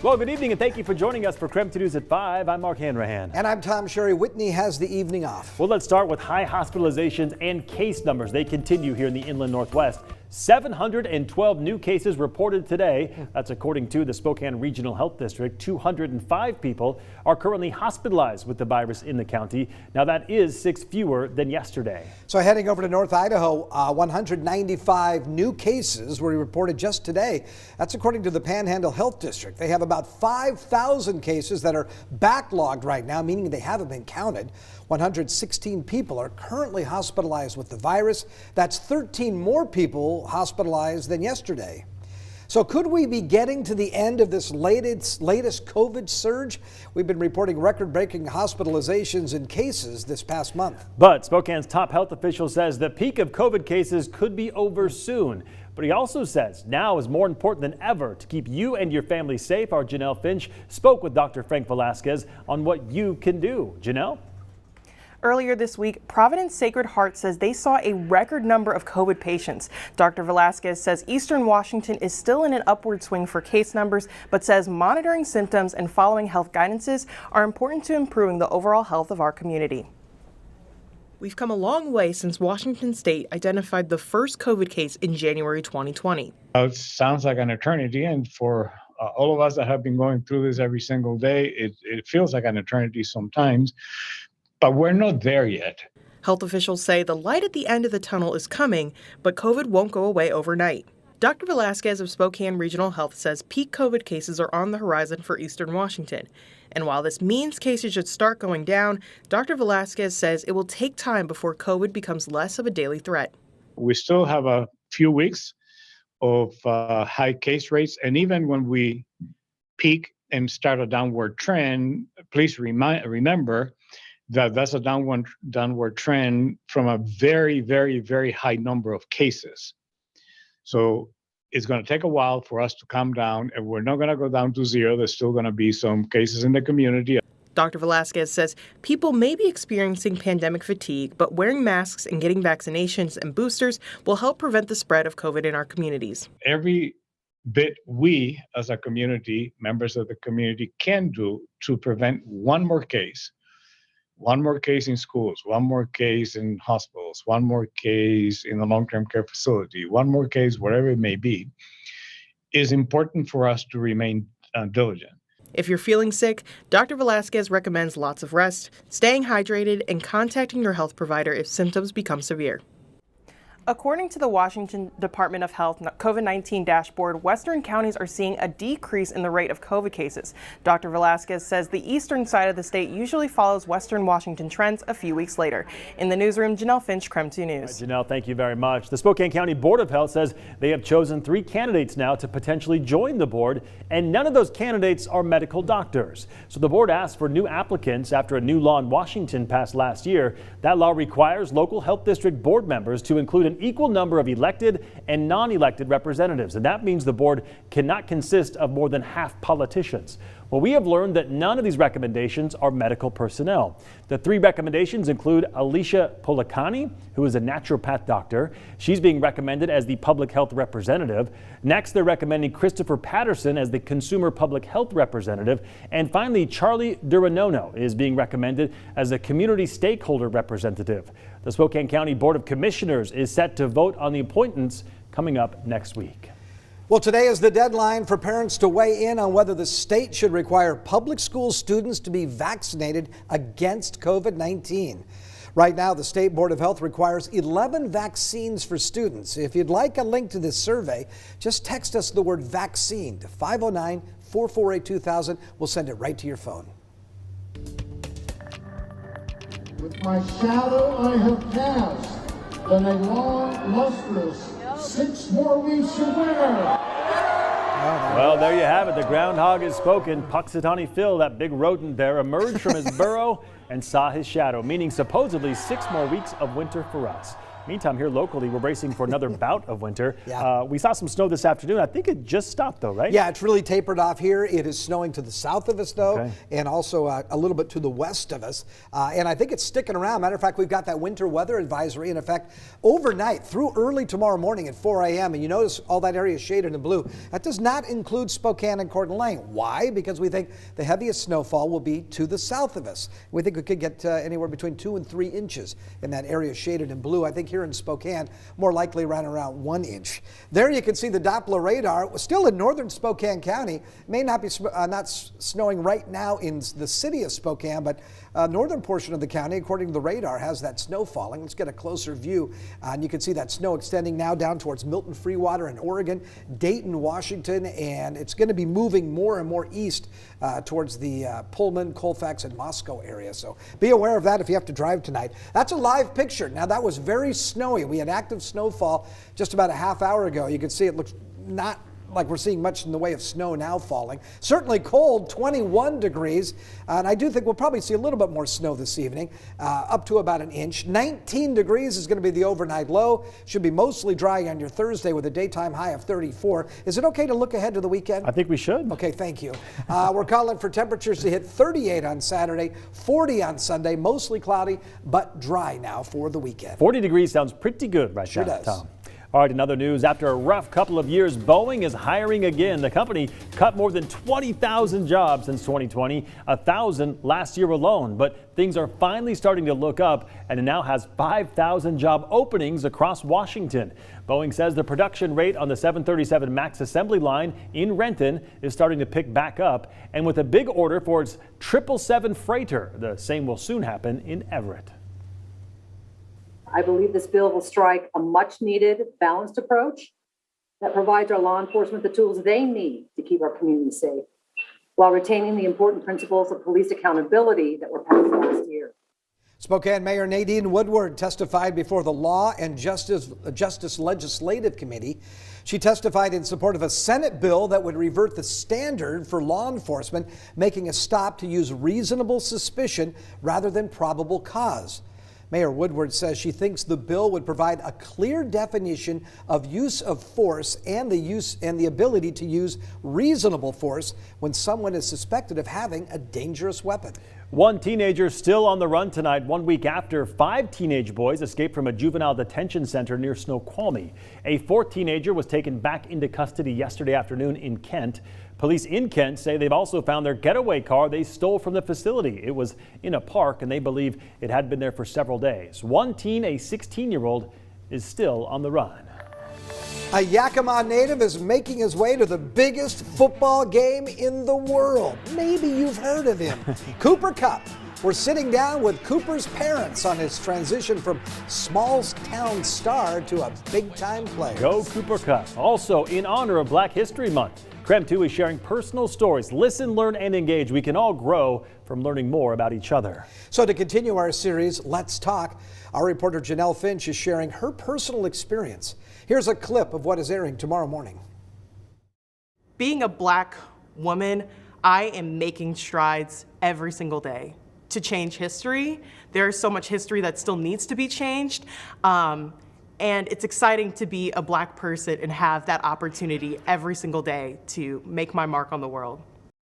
Well, good evening and thank you for joining us for KREM 2 News at 5. I'm Mark Hanrahan. And I'm Tom Sherry. Whitney has the evening off. Well, let's start with high hospitalizations and case numbers. They continue here in the inland Northwest. 712 new cases reported today. That's according to the Spokane Regional Health District. 205 people are currently hospitalized with the virus in the county. Now that is 6 fewer than yesterday. So heading over to North Idaho, 195 new cases were reported just today. That's according to the Panhandle Health District. They have about 5,000 cases that are backlogged right now, meaning they haven't been counted. 116 people are currently hospitalized with the virus. That's 13 more people hospitalized than yesterday. So could we be getting to the end of this latest COVID surge? We've been reporting record-breaking hospitalizations and cases this past month. But Spokane's top health official says the peak of COVID cases could be over soon. But he also says now is more important than ever to keep you and your family safe. Our Janelle Finch spoke with Dr. Frank Velasquez on what you can do. Janelle? Earlier this week, Providence Sacred Heart says they saw a record number of COVID patients. Dr. Velasquez says Eastern Washington is still in an upward swing for case numbers, but says monitoring symptoms and following health guidances are important to improving the overall health of our community. We've come a long way since Washington State identified the first COVID case in January 2020. It sounds like an eternity, and for all of us that have been going through this every single day, it feels like an eternity sometimes. But we're not there yet. Health officials say the light at the end of the tunnel is coming, but COVID won't go away overnight. Dr. Velasquez of Spokane Regional Health says peak COVID cases are on the horizon for Eastern Washington. And while this means cases should start going down, Dr. Velasquez says it will take time before COVID becomes less of a daily threat. We still have a few weeks of high case rates. And even when we peak and start a downward trend, please remember that that's a downward trend from a very, very, very high number of cases. So it's going to take a while for us to come down, and we're not going to go down to zero. There's still going to be some cases in the community. Dr. Velasquez says people may be experiencing pandemic fatigue, but wearing masks and getting vaccinations and boosters will help prevent the spread of COVID in our communities. Every bit we, as a community, members of the community, can do to prevent one more case in schools, one more case in hospitals, one more case in a long-term care facility, one more case wherever it may be, is important for us to remain diligent. If you're feeling sick, Dr. Velasquez recommends lots of rest, staying hydrated, and contacting your health provider if symptoms become severe. According to the Washington Department of Health COVID-19 dashboard, western counties are seeing a decrease in the rate of COVID cases. Dr. Velasquez says the eastern side of the state usually follows western Washington trends a few weeks later. In the newsroom, Janelle Finch, KREM 2 News. Janelle, thank you very much. The Spokane County Board of Health says they have chosen 3 candidates now to potentially join the board, and none of those candidates are medical doctors. So the board asked for new applicants after a new law in Washington passed last year. That law requires local health district board members to include an equal number of elected and non-elected representatives, and that means the board cannot consist of more than half politicians. Well, we have learned that none of these recommendations are medical personnel. The 3 recommendations include Alicia Policani, who is a naturopath doctor. She's being recommended as the public health representative. Next, they're recommending Christopher Patterson as the consumer public health representative. And finally, Charlie Duranono is being recommended as a community stakeholder representative. The Spokane County Board of Commissioners is set to vote on the appointments coming up next week. Well, today is the deadline for parents to weigh in on whether the state should require public school students to be vaccinated against COVID-19. Right now, the State Board of Health requires 11 vaccines for students. If you'd like a link to this survey, just text us the word vaccine to 509-448-2000. We'll send it right to your phone. With my shadow I have cast, and a long, lustrous 6 more weeks to winter. Well, there you have it. The groundhog has spoken. Puxatawny Phil, that big rodent there, emerged from his burrow and saw his shadow, meaning supposedly 6 more weeks of winter for us. Meantime, here locally, we're bracing for another bout of winter. Yeah. We saw some snow this afternoon. I think it just stopped, though, right? Yeah, it's really tapered off here. It is snowing to the south of us, though, Okay. and also a little bit to the west of us. And I think it's sticking around. Matter of fact, we've got that winter weather advisory in effect overnight through early tomorrow morning at 4 a.m. And you notice all that area is shaded in blue. That does not include Spokane and Coeur d'Alene. Why? Because we think the heaviest snowfall will be to the south of us. We think we could get anywhere between 2 and 3 inches in that area shaded in blue. I think here in Spokane, more likely around 1 inch. There you can see the Doppler radar. Still in northern Spokane County. May not be not snowing right now in the city of Spokane, but northern portion of the county, according to the radar, has that snow falling. Let's get a closer view. And you can see that snow extending now down towards Milton Freewater in Oregon, Dayton, Washington, and it's going to be moving more and more east towards the Pullman, Colfax, and Moscow area. So be aware of that if you have to drive tonight. That's a live picture. Now that was very snowy. We had active snowfall just about a half hour ago. You can see it looks not like we're seeing much in the way of snow now falling. Certainly cold, 21 degrees. And I do think we'll probably see a little bit more snow this evening, up to about 1 inch. 19 degrees is going to be the overnight low. Should be mostly dry on your Thursday with a daytime high of 34. Is it okay to look ahead to the weekend? I think we should. Okay, thank you. We're calling for temperatures to hit 38 on Saturday, 40 on Sunday, mostly cloudy, but dry now for the weekend. 40 degrees sounds pretty good right Sure now, does. Tom. All right, in other news, after a rough couple of years, Boeing is hiring again. The company cut more than 20,000 jobs since 2020, 1,000 last year alone. But things are finally starting to look up, and it now has 5,000 job openings across Washington. Boeing says the production rate on the 737 MAX assembly line in Renton is starting to pick back up, and with a big order for its 777 freighter, the same will soon happen in Everett. I believe this bill will strike a much-needed, balanced approach that provides our law enforcement the tools they need to keep our communities safe, while retaining the important principles of police accountability that were passed last year. Spokane Mayor Nadine Woodward testified before the Law and Justice Legislative Committee. She testified in support of a Senate bill that would revert the standard for law enforcement making a stop to use reasonable suspicion rather than probable cause. Mayor Woodward says she thinks the bill would provide a clear definition of use of force and the ability to use reasonable force when someone is suspected of having a dangerous weapon. One teenager still on the run tonight, 1 week after 5 teenage boys escaped from a juvenile detention center near Snoqualmie. A 4th teenager was taken back into custody yesterday afternoon in Kent. Police in Kent say they've also found their getaway car they stole from the facility. It was in a park and they believe it had been there for several days. One teen, a 16-year-old, is still on the run. A Yakima native is making his way to the biggest football game in the world. Maybe you've heard of him. Cooper Kupp. We're sitting down with Cooper's parents on his transition from small town star to a big-time player. Go Cooper Kupp. Also, in honor of Black History Month, KREM 2 is sharing personal stories. Listen, learn, and engage. We can all grow from learning more about each other. So to continue our series, Let's Talk, our reporter Janelle Finch is sharing her personal experience. Here's a clip of what is airing tomorrow morning. Being a Black woman, I am making strides every single day to change history. There's so much history that still needs to be changed. And it's exciting to be a Black person and have that opportunity every single day to make my mark on the world.